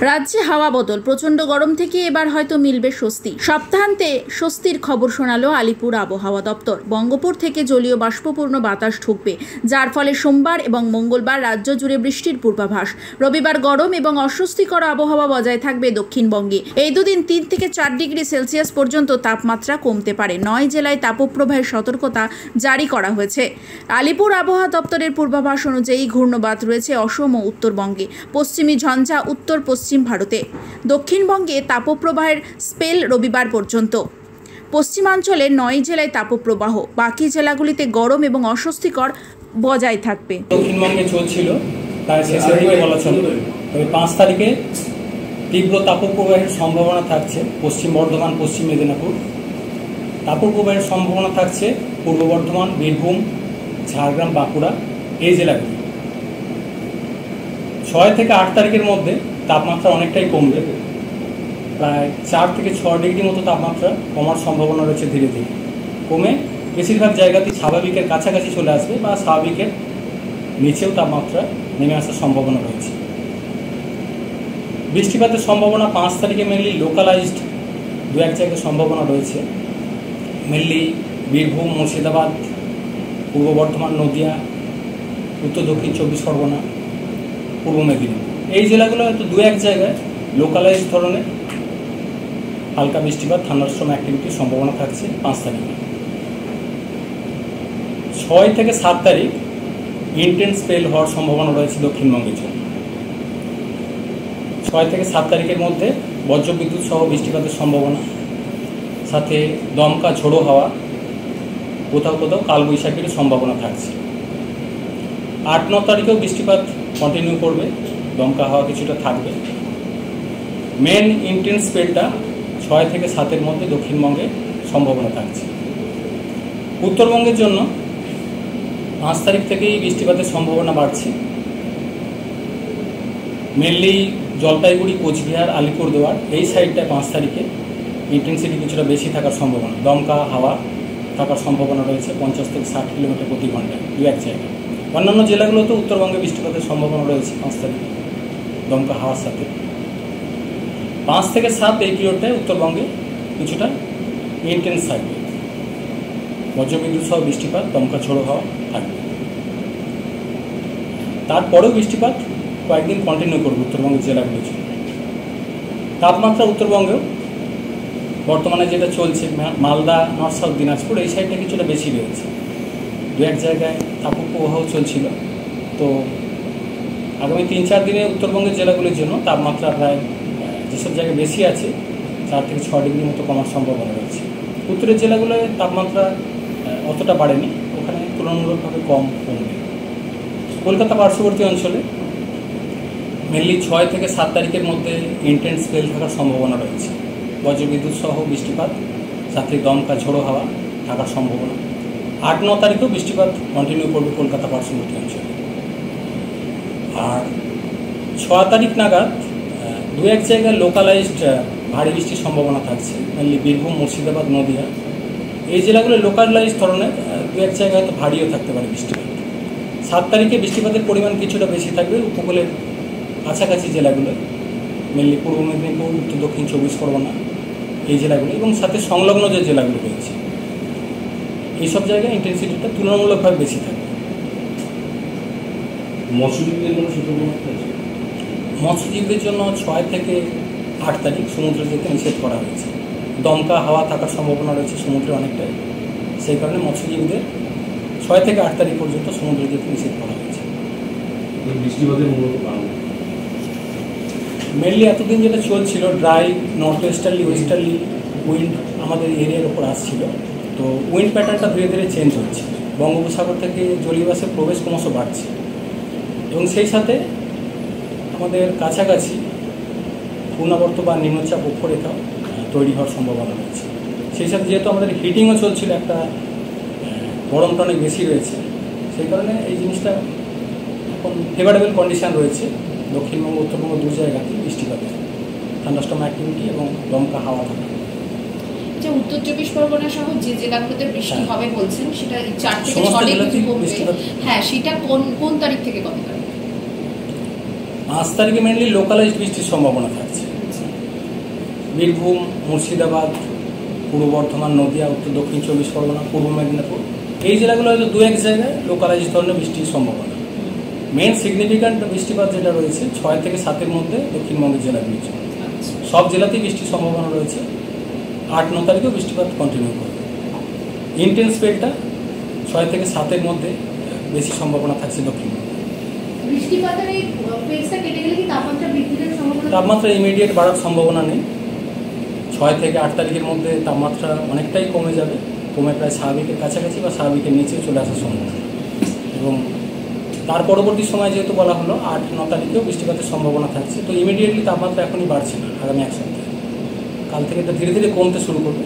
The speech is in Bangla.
রাজ্যে হাওয়া বদল, প্রচণ্ড গরম থেকে এবার হয়তো মিলবে স্বস্তি। সপ্তাহান্তে স্বস্তির খবর শোনালো আলিপুর আবহাওয়া দপ্তর। বঙ্গোপসাগর থেকে জলীয় বাষ্পপূর্ণ বাতাস ঢুকবে, যার ফলে সোমবার এবং মঙ্গলবার রাজ্য জুড়ে বৃষ্টির পূর্বাভাস। রবিবার গরম এবং অস্বস্তিকর আবহাওয়া বজায় থাকবে দক্ষিণবঙ্গে। এই দুদিন 3 থেকে 4 ডিগ্রি সেলসিয়াস পর্যন্ত তাপমাত্রা কমতে পারে। 9 জেলায় তাপপ্রবাহের সতর্কতা জারি করা হয়েছে। আলিপুর আবহাওয়া দপ্তরের পূর্বাভাস অনুযায়ী ঘূর্ণবাত রয়েছে অসম ও উত্তরবঙ্গে। পশ্চিমী ঝঞ্ঝা উত্তর পশ্চিম ভারতে। দক্ষিণবঙ্গে তাপপ্রবাহের স্পেল রবিবার পর্যন্ত। পশ্চিমাঞ্চলে 9 জেলায় তাপপ্রবাহ, বাকি জেলাগুলিতে গরম এবং অস্বস্তিকর বজায় থাকবে। দক্ষিণবঙ্গে চলছিল প্রায় শেষের দিকে বলা চলে, তবে 5 তারিখে তীব্র তাপপ্রবাহের সম্ভাবনা থাকছে পশ্চিম বর্ধমান, পশ্চিম মেদিনীপুর। তাপপ্রবাহের সম্ভাবনা থাকছে পূর্ব বর্ধমান, বীরভূম, ঝাড়গ্রাম, বাঁকুড়া এই জেলাগুলি। 6 থেকে 8 তারিখের মধ্যে তাপমাত্রা অনেকটাই কমবে, প্রায় 4 থেকে 6 ডিগ্রি মতো তাপমাত্রা কমার সম্ভাবনা রয়েছে। ধীরে ধীরে কমে বেশিরভাগ জায়গাতেই স্বাভাবিকের কাছাকাছি চলে আসবে বা স্বাভাবিকের নিচেও তাপমাত্রা নেমে আসার সম্ভাবনা রয়েছে। বৃষ্টিপাতের সম্ভাবনা 5 তারিখে মেনলি লোকালাইজড 2-1 জায়গায় সম্ভাবনা রয়েছে। মেনলি বীরভূম, মুর্শিদাবাদ, পূর্ব বর্ধমান, নদিয়া, উত্তর দক্ষিণ 24 পরগনা, পূর্ব মেদিনীপুর এই জেলাগুলো হয়তো 2-1 জায়গায় লোকালাইজ ধরনের হালকা বৃষ্টিপাত, থান্ডারস্টর্ম অ্যাক্টিভিটির সম্ভাবনা থাকছে 5 তারিখে। 6 থেকে 7 তারিখ ইন্টেন্স স্পেল হওয়ার সম্ভাবনা রয়েছে দক্ষিণবঙ্গের জন্য। 6 থেকে 7 তারিখের মধ্যে বজ্রবিদ্যুৎ সহ বৃষ্টিপাতের সম্ভাবনা, সাথে দমকা ঝোড়ো হাওয়া, কোথাও কোথাও কালবৈশাখীর সম্ভাবনা থাকছে। 8-9 তারিখেও বৃষ্টিপাত কন্টিনিউ করবে, দমকা হাওয়া কিছুটা থাকবে। মেন ইন্টেন্স স্পেলটা 6 থেকে 7-এর মধ্যে দক্ষিণবঙ্গে সম্ভাবনা থাকছে। উত্তরবঙ্গের জন্য 5 তারিখ থেকেই বৃষ্টিপাতের সম্ভাবনা বাড়ছে। মেনলি জলপাইগুড়ি, কোচবিহার, আলিপুরদুয়ার এই সাইডটায় 5 তারিখে ইন্টেন্সিটি কিছুটা বেশি থাকার সম্ভাবনা, দমকা হাওয়া থাকার সম্ভাবনা রয়েছে 50 থেকে 60 কিলোমিটার প্রতি ঘন্টায় 2-1 জায়গায়। অন্যান্য জেলাগুলোতেও উত্তরবঙ্গে বৃষ্টিপাতের সম্ভাবনা রয়েছে 5 তারিখে দমকা হাওয়ার সাথে। 5 থেকে 7 এই পিরিয়ডটায় উত্তরবঙ্গে কিছুটা ইন্টেন্স থাকবে, বজ্রবিদ্যুৎ সহ বৃষ্টিপাত, দমকা ঝোড়ো হাওয়া থাকবে। তারপরেও বৃষ্টিপাত কয়েকদিন কন্টিনিউ করবে উত্তরবঙ্গের জেলাগুলোর জন্য। তাপমাত্রা উত্তরবঙ্গেও বর্তমানে যেটা চলছে, মালদা, নর্থ সাউথ দিনাজপুর এই সাইডটা কিছুটা বেশি রয়েছে। 2-1 জায়গায় তাপপ্রবাহ চলছিল। তো আগামী 3-4 দিনে উত্তরবঙ্গের জেলাগুলির জন্য তাপমাত্রা প্রায় যেসব জায়গায় বেশি আছে 4 থেকে 6 ডিগ্রি মতো কমার সম্ভাবনা রয়েছে। উত্তরের জেলাগুলোয় তাপমাত্রা অতটা বাড়েনি, ওখানে তুলনামূলকভাবে কমবে। কলকাতা পার্শ্ববর্তী অঞ্চলে মেনলি 6 থেকে 7 তারিখের মধ্যে ইন্টেন্স স্পেল থাকার সম্ভাবনা রয়েছে, বজ্রবিদ্যুৎ সহ বৃষ্টিপাত, সাথে দমকা ঝোড়ো হাওয়া থাকার সম্ভাবনা। 8-9 তারিখেও বৃষ্টিপাত কন্টিনিউ করবে কলকাতা পার্শ্ববর্তী অঞ্চলে। আর 6 তারিখ নাগাদ 2-1 জায়গায় লোকালাইজড ভারী বৃষ্টির সম্ভাবনা থাকছে, মেনলি বীরভূম, মুর্শিদাবাদ, নদিয়া এই জেলাগুলো লোকালাইজ ধরনের 2-1 জায়গায় হয়তো ভারীও থাকতে পারে বৃষ্টিপাত। 7 তারিখে বৃষ্টিপাতের পরিমাণ কিছুটা বেশি থাকবে উপকূলের কাছাকাছি জেলাগুলো, মেনলি পূর্ব মেদিনীপুর, উত্তর দক্ষিণ 24 পরগনা এই জেলাগুলো এবং সাথে সংলগ্ন যে জেলাগুলো রয়েছে এইসব জায়গায় ইন্টেন্সিটিটা তুলনামূলকভাবে বেশি থাকবে। মৎস্যজীবীদের জন্য মৎস্যজীবীদের জন্য 6 থেকে 8 তারিখ সমুদ্রে যেতে নিষেধ করা হয়েছে। দমকা হাওয়া থাকার সম্ভাবনা রয়েছে সমুদ্রে অনেকটাই, সেই কারণে মৎস্যজীবীদের 6 থেকে 8 তারিখ পর্যন্ত সমুদ্রে যেতে নিষেধ করা হয়েছে। বৃষ্টিপাতের মূলত কারণ মেনলি এতদিন যেটা চলছিল ড্রাই নর্থ ওয়েস্টার্লি উইন্ড আমাদের এরিয়ার ওপর আসছিল। তো উইন্ড প্যাটার্নটা ধীরে ধীরে চেঞ্জ হচ্ছে, বঙ্গোপসাগর থেকে জলীয় বাষ্পের প্রবেশ ক্রমশ বাড়ছে এবং সেই সাথে আমাদের কাছাকাছি পূর্ণাবর্ত বা নিম্নচাপ অক্ষরেখা তৈরি হওয়ার সম্ভাবনা রয়েছে। সেই সাথে যেহেতু আমাদের হিটিংও চলছিল, একটা গরমটা অনেক বেশি রয়েছে, সেই কারণে এই জিনিসটা এখন ফেভারেবল কন্ডিশান রয়েছে দক্ষিণবঙ্গ, উত্তরবঙ্গ 2 জায়গাতে বৃষ্টিপাতের, থান্ডারস্টর্ম অ্যাক্টিভিটি এবং দমকা হাওয়া থাকে। যে উত্তর 24 পরগনা সহ যে জেলাগুলোতে বৃষ্টি হবে বলছেন, সেটা 4 থেকে 6 ডিগ্রি কমবে। হ্যাঁ, সেটা কোন তারিখ থেকে কত তারিখ? 5 তারিখে মেনলি লোকালাইজড বৃষ্টির সম্ভাবনা থাকছে। বীরভূম, মুর্শিদাবাদ, পূর্ব বর্ধমান, নদিয়া, উত্তর দক্ষিণ 24 পরগনা, পূর্ব মেদিনীপুর, এই জেলাগুলো হয়তো 2-1 জায়গায় লোকালাইজ ধরনের বৃষ্টির সম্ভাবনা। মেন সিগনিফিক্যান্ট বৃষ্টিপাত যেটা রয়েছে 6 থেকে 7-এর মধ্যে দক্ষিণবঙ্গের জেলাগুলির জন্য সব জেলাতেই বৃষ্টির সম্ভাবনা রয়েছে। 8-9 তারিখেও বৃষ্টিপাত কন্টিনিউ করবে। ইন্টেন্স স্পেলটা 6 থেকে 7-এর মধ্যে বেশি সম্ভাবনা থাকছে দক্ষিণবঙ্গে। বৃষ্টিপাতের এই ফেজটা কেটে গেলে কি তাপমাত্রা বৃদ্ধির সম্ভাবনা? তাপমাত্রা ইমিডিয়েট বাড়ার সম্ভাবনা নেই। 6 থেকে 8 তারিখের মধ্যে তাপমাত্রা অনেকটাই কমে যাবে, কমে প্রায় স্বাভাবিকের কাছাকাছি বা স্বাভাবিকের নিচেও চলে আসার সম্ভাবনা। এবং তার পরবর্তী সময় যেহেতু বলা হলো 8-9 তারিখেও বৃষ্টিপাতের সম্ভাবনা থাকছে, তো ইমিডিয়েটলি তাপমাত্রা এখনই বাড়ছে না। আগামী 1 সপ্তাহে কাল থেকে এটা ধীরে ধীরে কমতে শুরু করবে।